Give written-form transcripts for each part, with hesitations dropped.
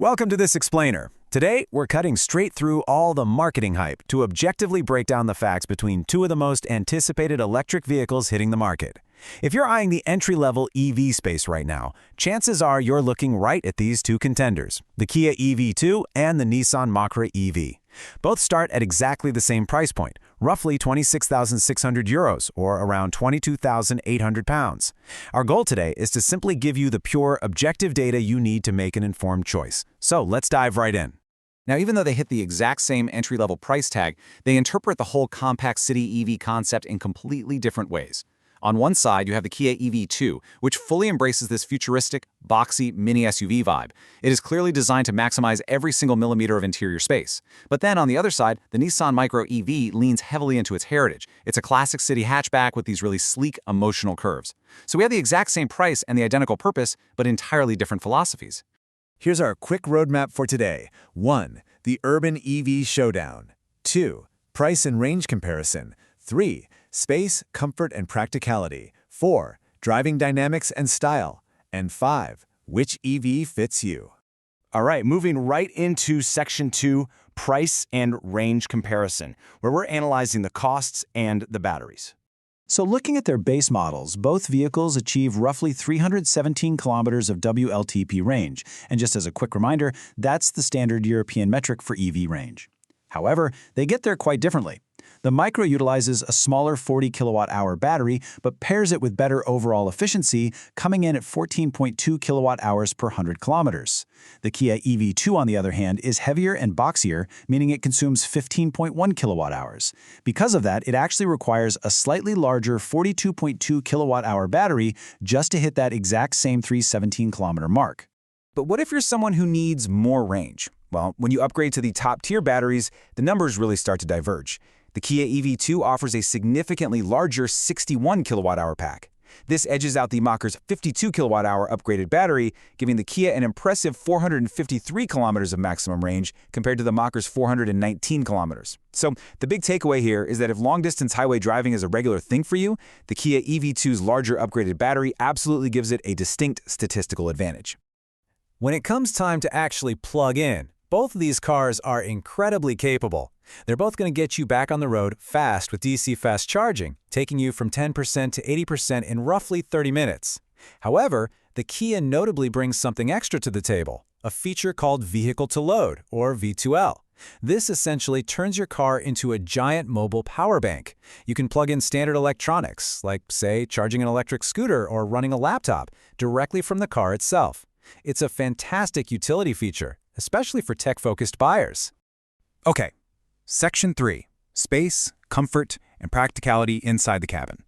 Welcome to this explainer. Today, we're cutting straight through all the marketing hype to objectively break down the facts between two of the most anticipated electric vehicles hitting the market. If you're eyeing the entry-level EV space right now, chances are you're looking right at these two contenders, the Kia EV2 and the Nissan Micra EV. Both start at exactly the same price point, roughly 26,600 euros, or around 22,800 pounds. Our goal today is to simply give you the pure, objective data you need to make an informed choice. So let's dive right in. Now, even though they hit the exact same entry-level price tag, they interpret the whole compact city EV concept in completely different ways. On one side, you have the Kia EV2, which fully embraces this futuristic, boxy mini SUV vibe. It is clearly designed to maximize every single millimeter of interior space. But then on the other side, the Nissan Micra EV leans heavily into its heritage. It's a classic city hatchback with these really sleek, emotional curves. So we have the exact same price and the identical purpose, but entirely different philosophies. Here's our quick roadmap for today. 1. The urban EV showdown. 2. Price and range comparison. 3. Space, comfort, and practicality. 4. Driving dynamics and style. And 5. Which EV fits you? All right, moving right into Section 2, price and range comparison, where we're analyzing the costs and the batteries. So looking at their base models, both vehicles achieve roughly 317 kilometers of WLTP range. And just as a quick reminder, that's the standard European metric for EV range. However, they get there quite differently. The Micra utilizes a smaller 40 kilowatt-hour battery, but pairs it with better overall efficiency, coming in at 14.2 kilowatt-hours per 100 kilometers. The Kia EV2, on the other hand, is heavier and boxier, meaning it consumes 15.1 kilowatt-hours. Because of that, it actually requires a slightly larger 42.2 kilowatt-hour battery just to hit that exact same 317-kilometer mark. But what if you're someone who needs more range? Well, when you upgrade to the top-tier batteries, the numbers really start to diverge. The Kia EV2 offers a significantly larger 61 kilowatt-hour pack. This edges out the Mikra's 52 kilowatt-hour upgraded battery, giving the Kia an impressive 453 kilometers of maximum range compared to the Mikra's 419 kilometers. So the big takeaway here is that if long-distance highway driving is a regular thing for you, the Kia EV2's larger upgraded battery absolutely gives it a distinct statistical advantage. When it comes time to actually plug in, both of these cars are incredibly capable. They're both going to get you back on the road fast with DC fast charging, taking you from 10% to 80% in roughly 30 minutes. However, the Kia notably brings something extra to the table, a feature called Vehicle to Load, or V2L. This essentially turns your car into a giant mobile power bank. You can plug in standard electronics, like, say, charging an electric scooter or running a laptop, directly from the car itself. It's a fantastic utility feature, especially for tech-focused buyers. Okay. Section 3. Space, comfort, and practicality inside the cabin.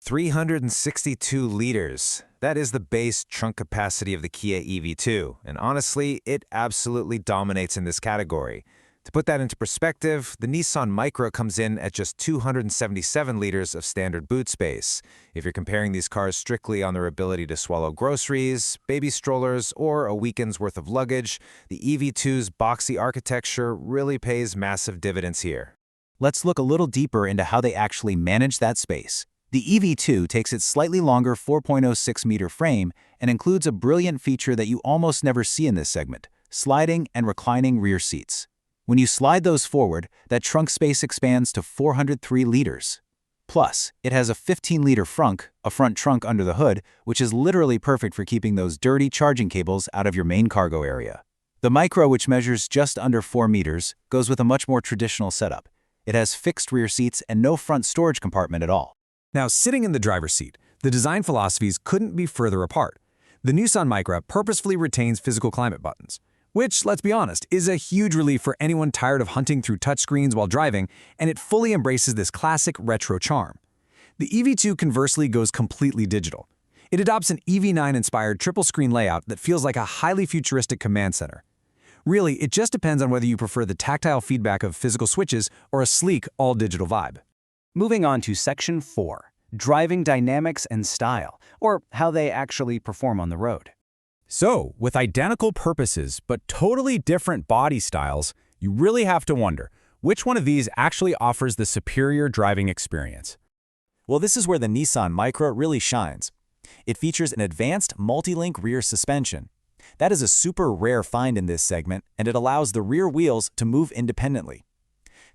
362 liters. That is the base trunk capacity of the Kia EV2, and honestly, it absolutely dominates in this category. To put that into perspective, the Nissan Micra comes in at just 277 liters of standard boot space. If you're comparing these cars strictly on their ability to swallow groceries, baby strollers, or a weekend's worth of luggage, the EV2's boxy architecture really pays massive dividends here. Let's look a little deeper into how they actually manage that space. The EV2 takes its slightly longer 4.06-meter frame and includes a brilliant feature that you almost never see in this segment: sliding and reclining rear seats. When you slide those forward, that trunk space expands to 403 liters. Plus, it has a 15-liter frunk, a front trunk under the hood, which is literally perfect for keeping those dirty charging cables out of your main cargo area. The Micra, which measures just under 4 meters, goes with a much more traditional setup. It has fixed rear seats and no front storage compartment at all. Now, sitting in the driver's seat, the design philosophies couldn't be further apart. The Nissan Micra purposefully retains physical climate buttons, which, let's be honest, is a huge relief for anyone tired of hunting through touchscreens while driving, and it fully embraces this classic retro charm. The EV2 conversely goes completely digital. It adopts an EV9-inspired triple-screen layout that feels like a highly futuristic command center. Really, it just depends on whether you prefer the tactile feedback of physical switches or a sleek, all-digital vibe. Moving on to Section 4, Driving Dynamics and Style, or how they actually perform on the road. So, with identical purposes but totally different body styles, you really have to wonder, which one of these actually offers the superior driving experience? Well, this is where the Nissan Micra really shines. It features an advanced multi-link rear suspension. That is a super rare find in this segment, and it allows the rear wheels to move independently.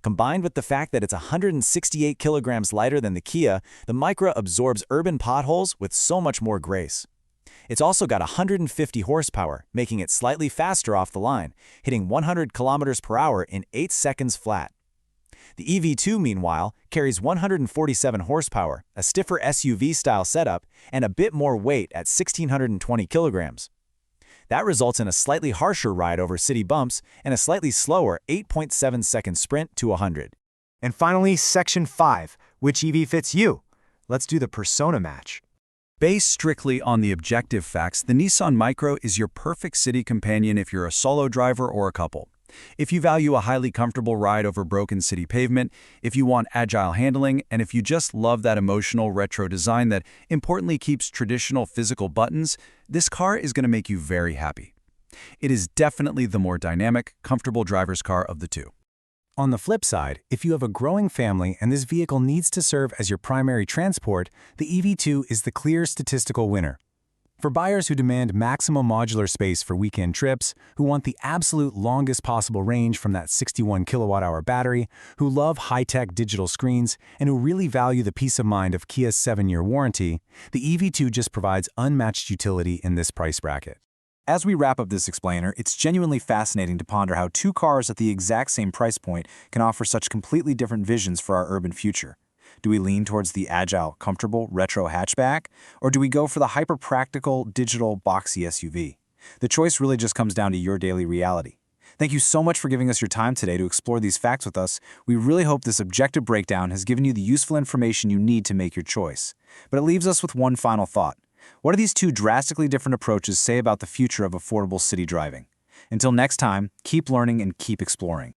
Combined with the fact that it's 168 kilograms lighter than the Kia, the Micra absorbs urban potholes with so much more grace. It's also got 150 horsepower, making it slightly faster off the line, hitting 100 kilometers per hour in 8 seconds flat. The EV2, meanwhile, carries 147 horsepower, a stiffer SUV-style setup, and a bit more weight at 1,620 kilograms. That results in a slightly harsher ride over city bumps and a slightly slower 8.7-second sprint to 100. And finally, Section 5. Which EV fits you? Let's do the persona match. Based strictly on the objective facts, the Nissan Micra is your perfect city companion if you're a solo driver or a couple. If you value a highly comfortable ride over broken city pavement, if you want agile handling, and if you just love that emotional retro design that importantly keeps traditional physical buttons, this car is going to make you very happy. It is definitely the more dynamic, comfortable driver's car of the two. On the flip side, if you have a growing family and this vehicle needs to serve as your primary transport, the EV2 is the clear statistical winner. For buyers who demand maximum modular space for weekend trips, who want the absolute longest possible range from that 61 kilowatt-hour battery, who love high-tech digital screens, and who really value the peace of mind of Kia's 7-year warranty, the EV2 just provides unmatched utility in this price bracket. As we wrap up this explainer, it's genuinely fascinating to ponder how two cars at the exact same price point can offer such completely different visions for our urban future. Do we lean towards the agile, comfortable, retro hatchback, or do we go for the hyper-practical, digital, boxy SUV? The choice really just comes down to your daily reality. Thank you so much for giving us your time today to explore these facts with us. We really hope this objective breakdown has given you the useful information you need to make your choice. But it leaves us with one final thought. What do these two drastically different approaches say about the future of affordable city driving? Until next time, keep learning and keep exploring.